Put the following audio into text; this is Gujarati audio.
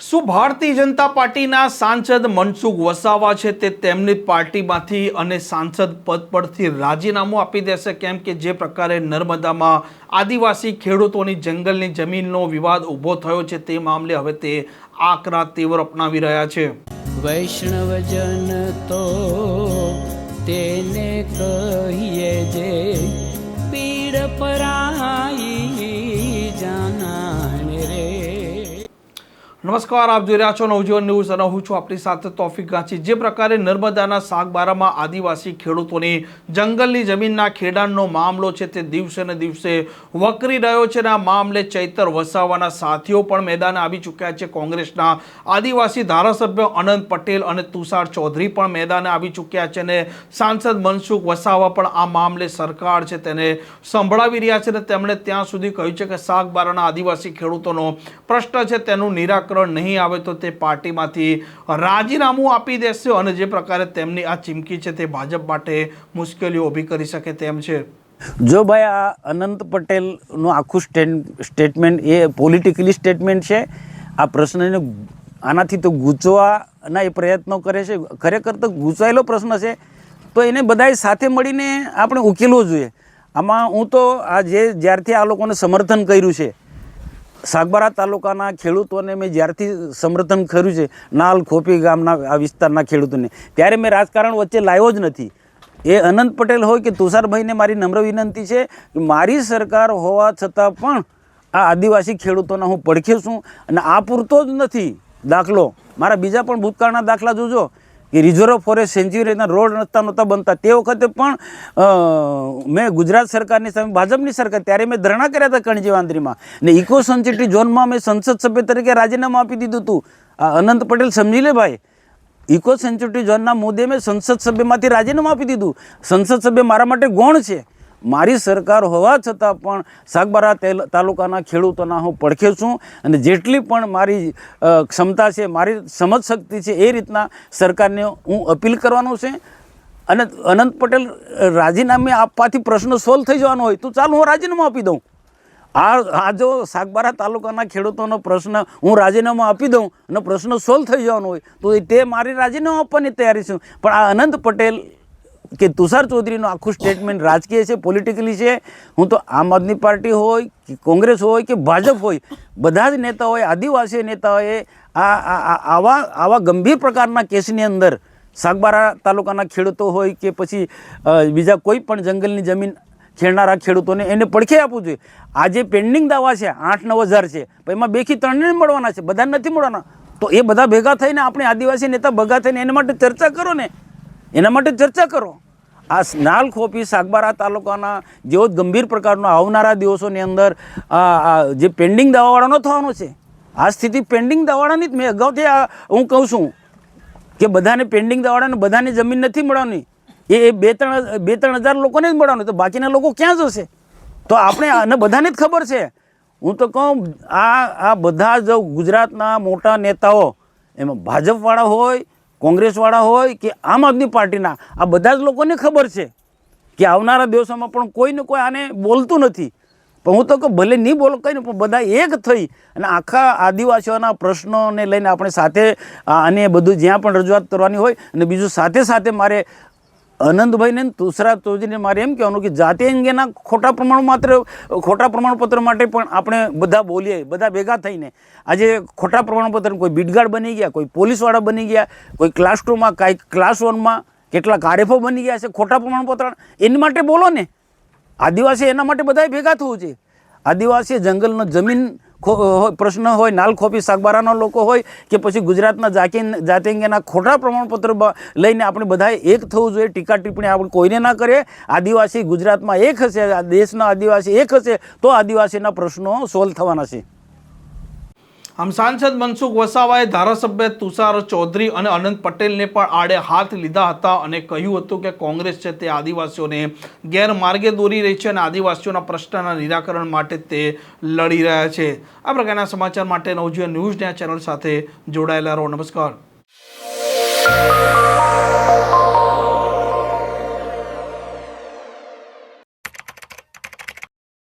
શું ભારતીય જનતા પાર્ટીના સાંસદ મનસુખ વસાવા છે તે તેમની પાર્ટીમાંથી અને સાંસદ પદ પરથી રાજીનામું આપી દેશે? કેમ કે જે પ્રકારે નર્મદામાં આદિવાસી ખેડૂતોની જંગલની જમીનનો વિવાદ ઊભો થયો છે તે મામલે હવે તે આકરા તેવર અપનાવી રહ્યા છે. વૈષ્ણવજન તો તેને કહીએ જે પીડ પરાઈ જાનાને રે. નમસ્કાર, આપ જોઈ રહ્યા છો નવજીવન ન્યૂઝ અને હું છું આપણી સાથે તોફિક ગાંચી. જે પ્રકારે નર્મદાના સાગબારામાં આદિવાસી ખેડૂતોની જંગલની જમીનના ખેડાણનો મામલો છે તે દિવસે ને દિવસે વકરી રહ્યો છે અને આ મામલે ચૈતર વસાવાના સાથીઓ પણ મેદાને આવી ચૂક્યા છે. કોંગ્રેસના આદિવાસી ધારાસભ્ય અનંત પટેલ અને તુષાર ચૌધરી પણ મેદાને આવી ચૂક્યા છે અને સાંસદ મનસુખ વસાવા પણ આ મામલે સરકાર છે તેને સંભળાવી રહ્યા છે અને તેમણે ત્યાં સુધી કહ્યું છે કે સાગબારાના આદિવાસી ખેડૂતોનો પ્રશ્ન છે તેનું નિરાકરણ નહીં આવે તો તે પાર્ટીમાંથી રાજીનામું આપી દેશે અને જે પ્રકારે તેમની આ ચીમકી છે તે ભાજપ માટે મુશ્કેલીઓ ઊભી કરી શકે તેમ છે. જો ભાઈ આ અનંત પટેલનું આખું સ્ટેટમેન્ટ એ પોલિટિકલી સ્ટેટમેન્ટ છે. આ પ્રશ્નને આનાથી તો ગૂંચવાના એ પ્રયત્નો કરે છે. ખરેખર તો ગૂંચવાયેલો પ્રશ્ન છે તો એને બધાએ સાથે મળીને આપણે ઉકેલવો જોઈએ. આમાં હું તો આ જ્યારથી આ લોકોને સમર્થન કર્યું છે, સાગબારા તાલુકાના ખેડૂતોને મેં જ્યારથી સમર્થન કર્યું છે, નાલ ખોપી ગામના આ વિસ્તારના ખેડૂતોને, ત્યારે મેં રાજકારણ વચ્ચે લાવ્યો જ નથી. એ અનંત પટેલ હોય કે તુષારભાઈને મારી નમ્ર વિનંતી છે કે મારી સરકાર હોવા છતાં પણ આ આદિવાસી ખેડૂતોના હું પડખે છું. અને આ પૂરતો જ નથી દાખલો, મારા બીજા પણ ભૂતકાળના દાખલા જોજો કે રિઝર્વ ફોરેસ્ટ સેન્ચ્યુરીના રોડ રસ્તા નહોતા બનતા તે વખતે પણ મેં ગુજરાત સરકારની સામે ભાજપની સરકાર ત્યારે મેં ધરણા કર્યા હતા કણજી વાંદરીમાં ને ઇકો સેન્સિટિવ ઝોનમાં મેં સંસદ સભ્ય તરીકે રાજીનામું આપી દીધું હતું. આ અનંત પટેલ સમજી લે ભાઈ, ઇકો સેન્સિટિવ ઝોનના મુદ્દે મેં સંસદ સભ્યમાંથી રાજીનામું આપી દીધું. સંસદ સભ્ય મારા માટે ગૌણ છે. મારી સરકાર હોવા છતાં પણ સાગબારા તાલુકાના ખેડૂતોના હું પડખે છું અને જેટલી પણ મારી ક્ષમતા છે, મારી સમજ શક્તિ છે એ રીતના સરકારને હું અપીલ કરવાનું છે. અને અનંત પટેલ રાજીનામે આપવાથી પ્રશ્ન સોલ્વ થઈ જવાનો હોય તો ચાલો હું રાજીનામું આપી દઉં. આ જો સાગબારા તાલુકાના ખેડૂતોનો પ્રશ્ન હું રાજીનામું આપી દઉં અને પ્રશ્ન સોલ્વ થઈ જવાનો હોય તો તે મારી રાજીનામું આપવાની તૈયારી છે. પણ આ અનંત પટેલ કે તુષાર ચૌધરીનું આખું સ્ટેટમેન્ટ રાજકીય છે, પોલિટિકલી છે. હું તો આમ આદમી પાર્ટી હોય કે કોંગ્રેસ હોય કે ભાજપ હોય, બધા જ નેતાઓએ, આદિવાસી નેતાઓએ આવા ગંભીર પ્રકારના કેસની અંદર સાગબારા તાલુકાના ખેડૂતો હોય કે પછી બીજા કોઈ પણ જંગલની જમીન ખેડનારા ખેડૂતોને એને પડખે આપવું જોઈએ. આ જે પેન્ડિંગ દાવા છે 8-9 હજાર છે, એમાં 2 થી 3 મળવાના છે, બધા નથી મળવાના. તો એ બધા ભેગા થઈને આપણે આદિવાસી નેતા ભેગા થઈને એના માટે ચર્ચા કરો ને, એના માટે ચર્ચા કરો. આ નાલ ખોપી સાગબારા તાલુકાના જેવો જ ગંભીર પ્રકારનો આવનારા દિવસોની અંદર જે પેન્ડિંગ દાવાવાળાનો થવાનો છે. આ સ્થિતિ પેન્ડિંગ દાવાવાળાની જ મેં અગાઉથી હું કહું છું કે બધાને પેન્ડિંગ દાવાવાળાને બધાને જમીન નથી મળવાની. એ 2-3 હજાર લોકોને જ મળવાનું, તો બાકીના લોકો ક્યાં જશે? તો આપણે આને બધાને જ ખબર છે. હું તો કહું આ બધા જ ગુજરાતના મોટા નેતાઓ, એમાં ભાજપવાળા હોય, કોંગ્રેસવાળા હોય કે આમ આદમી પાર્ટીના, આ બધા જ લોકોને ખબર છે કે આવનારા દિવસોમાં પણ કોઈને કોઈ આને બોલતું નથી. પણ હું તો કહું ભલે નહીં બોલો કંઈ નહીં, પણ બધા એક થઈ અને આખા આદિવાસીઓના પ્રશ્નોને લઈને આપણે સાથે આને બધું જ્યાં પણ રજૂઆત કરવાની હોય. અને બીજું સાથે સાથે મારે અનંતભાઈને તુષાર ચૌધરીને મારે એમ કહેવાનું કે જાતિ અંગેના ખોટા પ્રમાણપત્ર માટે પણ આપણે બધા બોલીએ, બધા ભેગા થઈને. આજે ખોટા પ્રમાણપત્ર કોઈ બીટગાર્ડ બની ગયા, કોઈ પોલીસવાળા બની ગયા, કોઈ ક્લાસ 2માં, કાંઈ ક્લાસ 1માં કેટલાક આરએફઓ બની ગયા છે ખોટા પ્રમાણપત્ર. એની માટે બોલો ને. આદિવાસી એના માટે બધાએ ભેગા થવું છે. આદિવાસી જંગલનો જમીન પ્રશ્ન હોય, નાલ ખોપી સાગબારાના લોકો હોય કે પછી ગુજરાતના જાતિ અંગેના ખોટા પ્રમાણપત્ર લઈને આપણે બધાએ એક થવું જોઈએ. ટીકા ટિપ્પણી આપણે કોઈને ના કરીએ. આદિવાસી ગુજરાતમાં એક હશે, દેશના આદિવાસી એક હશે તો આદિવાસીના પ્રશ્નો સોલ્વ થવાના છે. આમ સાંસદ મનસુખ વસાવાએ ધારાસભ્ય તુષાર ચૌધરી અને અનંત પટેલને પણ આડે હાથ લીધા હતા અને કહ્યું હતું કે કોંગ્રેસ છે તે આદિવાસીઓને ગેરમાર્ગે દોરી રહી છે અને આદિવાસીઓના પ્રશ્નના નિરાકરણ માટે તે લડી રહ્યા છે. આ પ્રકારના સમાચાર માટે નવજીવન ન્યૂઝ ચેનલ સાથે જોડાયેલા રહો. નમસ્કાર.